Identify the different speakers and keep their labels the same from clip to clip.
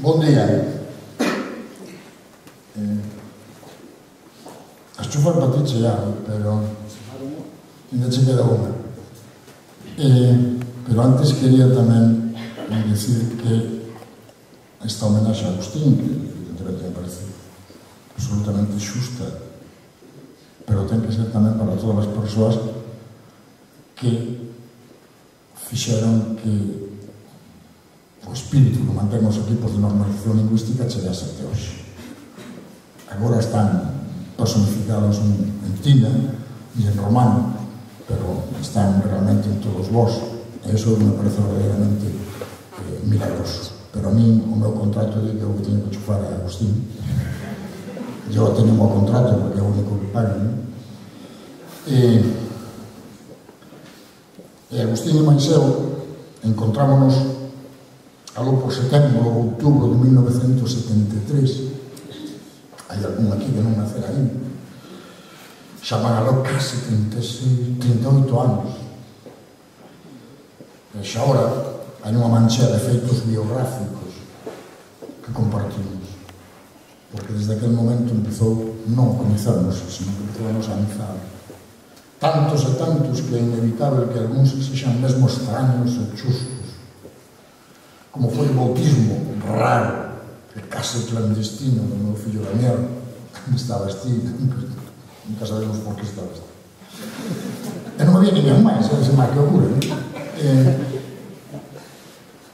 Speaker 1: Bon día. As chufas para ti chegaron, pero ainda che queda unha. Pero antes quería tamén dicir que esta homenaxe a Agustín, que evidentemente me parece absolutamente xusta, pero ten que ser tamén para todas as persoas que fixeron que o espírito que mantén os equipos de normalización lingüística chegase até hoxe. Agora están personificados en Tina e en Romano, pero están realmente en todos vós, e iso me parece verdadeiramente milagroso. Pero a mí o meu contrato di que eu que teño que chufar a Agustín. Eu teño o meu contrato porque é o único que paga, non? E Agustín e máis eu encontrámonos algo por setembro ou outubro de 1973. Hai algún aquí que non nacer aí. Xa van algo casi 38 anos. E xa ahora hai unha mancha de feitos biográficos que compartimos. Porque desde aquel momento empezou non a coñecernos, sino que empezou a nos amizar. Tantos e tantos que é inevitable que algúns sexan mesmo extraños e chuscos. Como foi o bautismo raro e case clandestino do meu fillo Daniel. Estabas ti, nunca sabemos por que estabas ti. E non había ninguén máis, se máis que ocurre, non?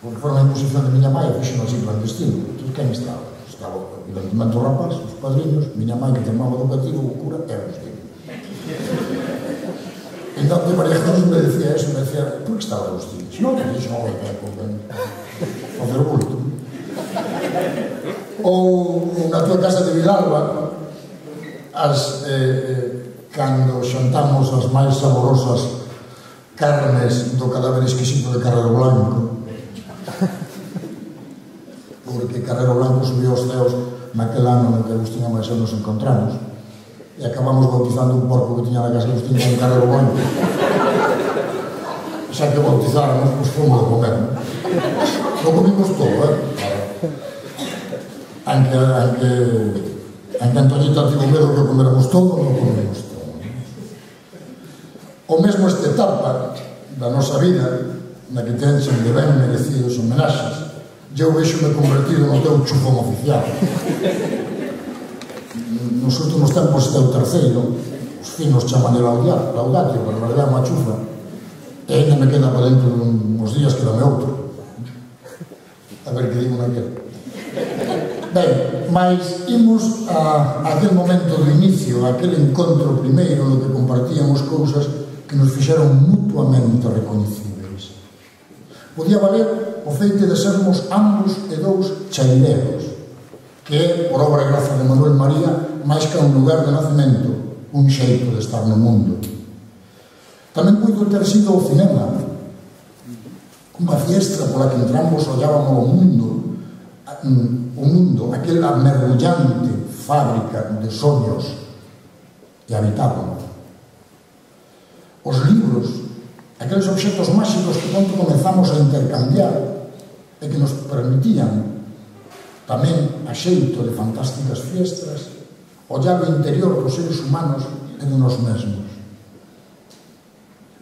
Speaker 1: Porque foi unha imposición de miña mãe, fixo así clandestino. Entón, quen estaba? Estaba evidentemente o rapaz, os padriños, miña mãe que tomaba educativo, o cura, e Agustín. Entón, de varias cosas me decía eso, me decía, por que estaba Agustín? Non, que dixo, non, que facer o bulto. Ou na tua casa de Vilalba, cando xantamos as máis saborosas carnes do cadáver exquisito de Carrero Blanco, porque Carrero Blanco subiu aos ceos naquel ano no que Agustín e máis eu nos encontramos e acabamos bautizando un porco que tiña na casa de Agustín con Carrero Blanco. Xa que bautizáramos, pois fomos de comer, non? Non comimos todo, Anque Antoñita tivo medo que comeramos todo, non comemos todo. O mesmo esta etapa da nosa vida, na que te enchen de ben merecidos homenaxes, eu vexo-me convertido no teu chufón oficial. Nos últimos tempos este é o terceiro, os finos chaman de laudatio, pero na verdade é unha chufa, e ainda me queda para dentro de uns días que dame outro. A ver que digo naquel. Ben, mas imos a aquel momento do inicio, a aquel encontro primeiro no que compartíamos cousas que nos fixeron mutuamente recoñecíveis. Podía valer o feite de sermos ambos e dous chaireros, que é, por obra e gracia de Manuel María, máis que un lugar de nacemento, un xeito de estar no mundo. Tamén puido ter sido o cinema, unha fiestra pola que entramos ollábamos o mundo, aquela mergullante fábrica de soños que habitábamos. Os libros, aqueles obxectos máxicos que pronto comenzamos a intercambiar e que nos permitían tamén a xeito de fantásticas fiestras ollar o interior dos seres humanos e de nos mesmos.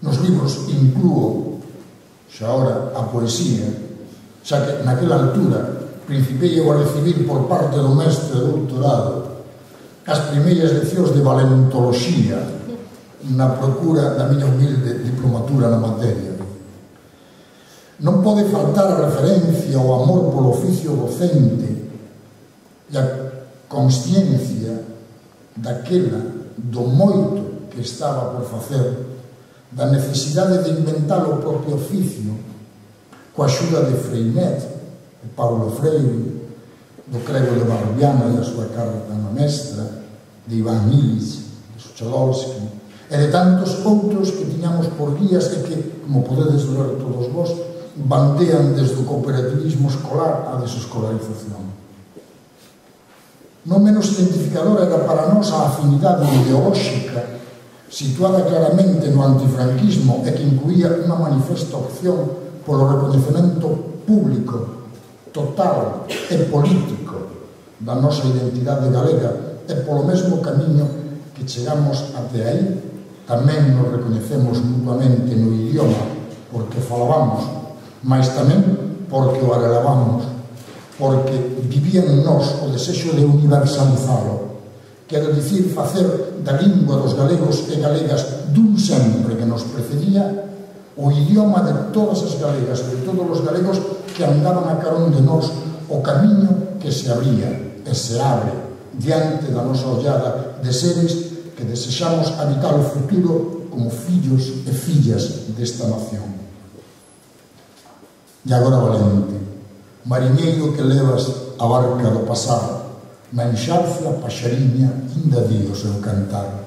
Speaker 1: Nos libros inclúo xa ahora a poesía, xa que naquela altura principei eu a recibir por parte do mestre de doutorado as primeiras leccións de valentoloxía na procura da miña humilde diplomatura na materia. Non pode faltar a referencia ao amor polo oficio docente e a consciencia daquela do moito que estaba por facer, da necesidade de inventar o propio oficio coa axuda de Freinet, de Paulo Freire, do Crego de Barbiana e a súa carta na mestra, de Iván Illich, de Suchodolski, e de tantos outros que tiñamos por guías e que, como podedes ver todos vós, bandean desde o cooperativismo escolar á desescolarización. Non menos identificadora era para nós a afinidade ideolóxica situada claramente no antifranquismo e que incluía unha manifesta opción polo recoñecemento público total e político da nosa identidade galega, e polo mesmo camiño que chegamos até aí, tamén nos recoñecemos mutuamente no idioma porque falábamos, mas tamén porque o arrelábamos, porque vivía en nós o desexo de universalizalo, quero dicir, facer da lingua dos galegos e galegas dun sempre que nos precedía o idioma de todas as galegas, de todos os galegos que andaban a carón de nós, o camiño que se abría e se abre diante da nosa ollada de seres que desexamos habitar o futuro como fillos e fillas desta nación. E agora, valente, mariñeiro que levas a barca do pasar, na enxarcia paxariña inda di o seu cantar.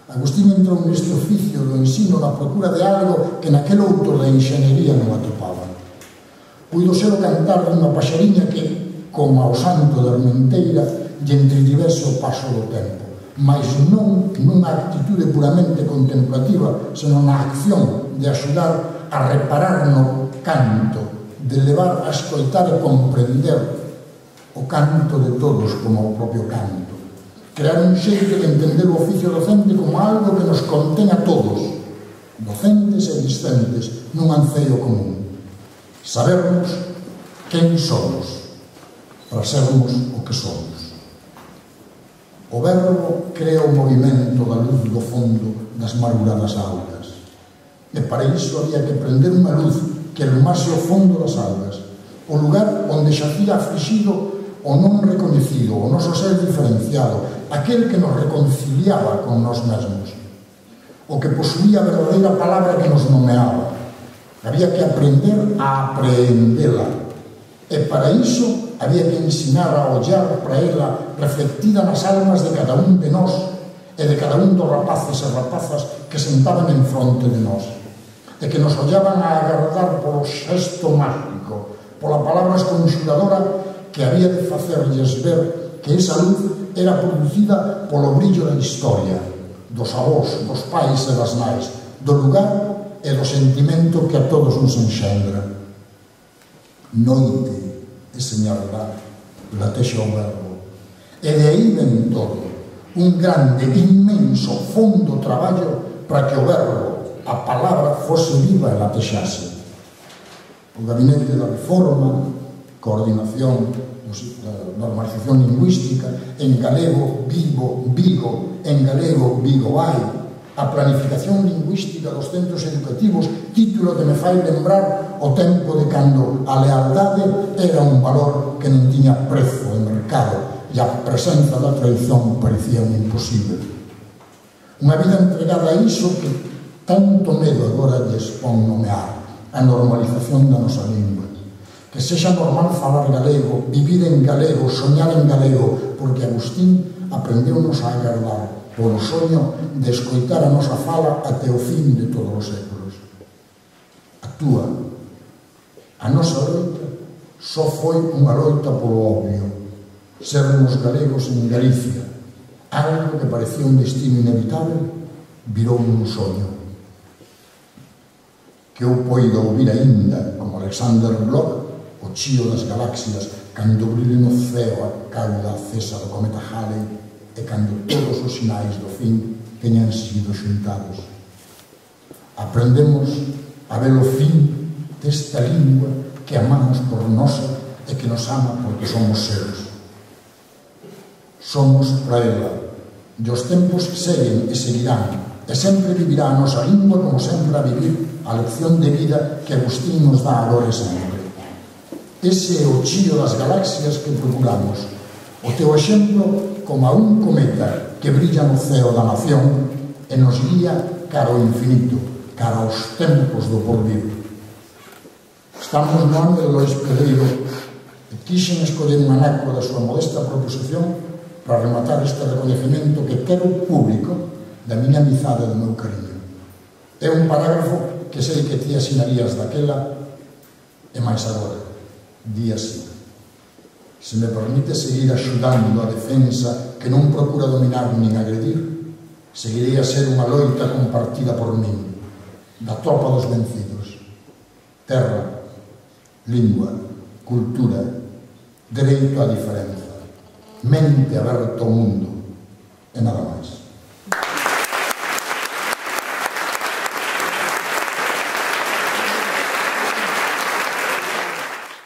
Speaker 1: Agustín entrou neste oficio do ensino na procura de algo que naquel outro da enxeñería non atopaba. Puido ser o cantar dunha paxariña que, como ao santo da Armenteira, lle entrettivese o paso do tempo, mas non nunha actitude puramente contemplativa, senón na acción de axudar a reparar no canto, de levar a escoitar e comprender o canto de todos como o propio canto. Crear un xeito de entender o oficio docente como algo que nos contén a todos, docentes e discentes, nun anceio común. Sabermos quen somos para sermos o que somos. O verbo crea o movimento da luz do fondo das maruradas augas. E para iso había que prender unha luz que ilumase o fondo das augas, o lugar onde xacía aflixido o non recoñecido, o noso ser diferenciado, aquel que nos reconciliaba con nós mesmos, o que posuía a verdadeira palabra que nos nomeaba. Había que aprender a aprehendela, e para iso había que ensinar a ollar para ela reflectida nas almas de cada un de nós e de cada un dos rapaces e rapazas que sentaban en fronte de nós, e que nos ollaban a agardar polo xesto mágico, pola palabra esconxuradora que había de facerlles ver que esa luz era producida polo brillo da historia, dos avós, dos pais e das nais, do lugar e do sentimento que a todos nos enxendra. Noite e señalidade, latexa o verbo, e de aí ven todo, un grande, inmenso, fondo traballo para que o verbo, a palabra, fose viva e latexase. O Gabinete da Reforma, coordinación, normalización lingüística, en galego, Vigo, en galego, Vigo vai, a planificación lingüística dos centros educativos, título que me fai lembrar o tempo de cando a lealdade era un valor que non tiña prezo en mercado e a presenza da traición parecía un imposible. Unha vida entregada a iso que tanto medo agora lles pon nomear, a normalización da nosa lingua. Que sexa normal falar galego, vivir en galego, soñar en galego, porque Agustín aprendeu-nos a agardar polo soño de escoitar a nosa fala até o fin de todos os séculos. A nosa loita só foi unha loita polo obvio, sermos galegos en Galicia, algo que parecía un destino inevitable, virou un soño. Que eu poido ouvir aínda, como Alexander Bloch, o chío das galaxias, cando brile no ceo a cauda acesa do cometa Halley, e cando todos os sinais do fin teñan sido xuntados. Aprendemos a ver o fin desta lingua que amamos por nosa e que nos ama porque somos seres. Somos para ela, e os tempos seguen e seguirán, e sempre vivirá a nosa lingua como sempre a vivir a lección de vida que Agustín nos dá agora e sempre. Ese é o chío das galaxias que procuramos, o teu exemplo como a un cometa que brilla no ceo da nación e nos guía cara ao infinito, cara aos tempos do porvir. Estamos no ano de Lois Pedreiro e quixen escoller un anácoro da súa modesta proposición para rematar este recoñecemento que quero público da miña amizade e do meu cariño. É un parágrafo que sei que ti asinarías daquela e máis agora, di así. Se me permite seguir axudando a defensa que non procura dominar nin agredir, seguirei a ser unha loita compartida por min, da tropa dos vencidos. Terra, lingua, cultura, dereito á diferenza, mente aberta ao mundo e nada máis.